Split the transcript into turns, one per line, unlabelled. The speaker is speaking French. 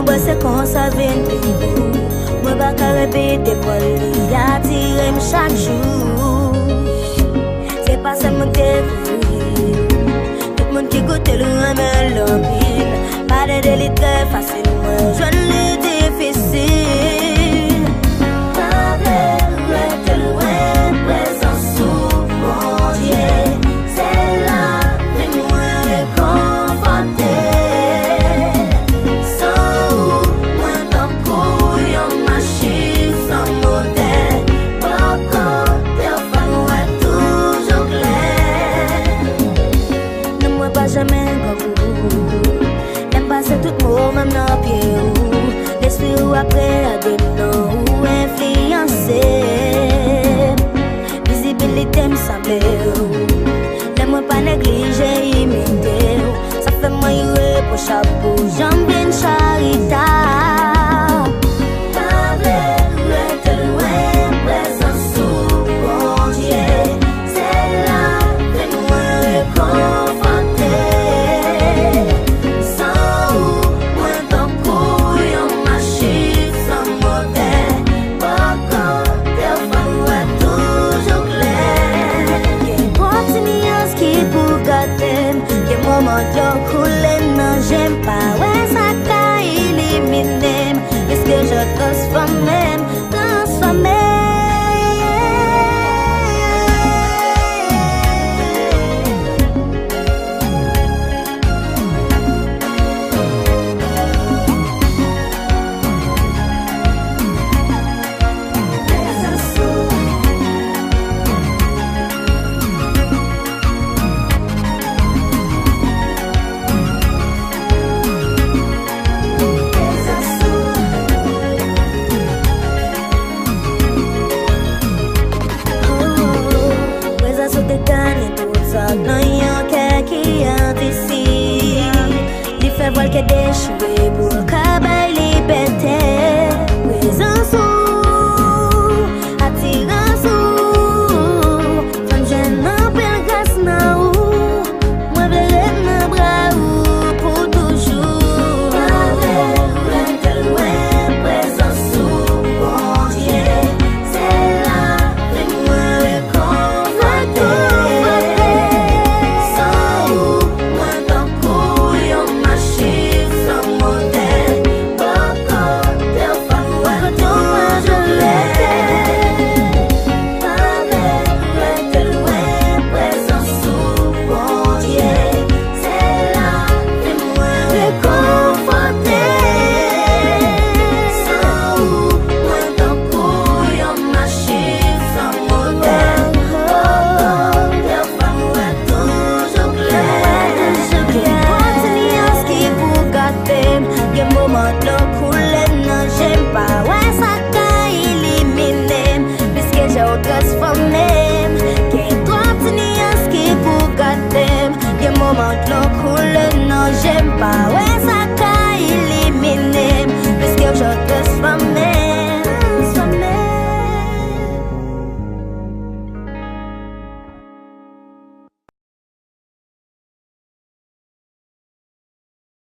Moi c'est qu'on savait plus. Moi pas qu'à répéter pour lui attirer chaque jour. C'est pas ça mon découvrir. Tout le monde qui goûte le remède l'empile. Pas de délit très facile, moi je l'ai difficile. Pas de loin, présent sous mon Dieu. C'est là que moi réconforter. Jamais comme vous. N'aime pas c'est tout mot, même dans pied ou. L'esprit ou après à des noms ou influencer. Visibilité me semble ou. N'aime pas négliger, imiter ou. Ça fait moi y pour chapeau, j'aime bien charité. J'aime pas, ouais, ça t'a éliminé. Est-ce que je transforme, transforme? Qui a décidé, il fait voir que d'échouer pour le cabal.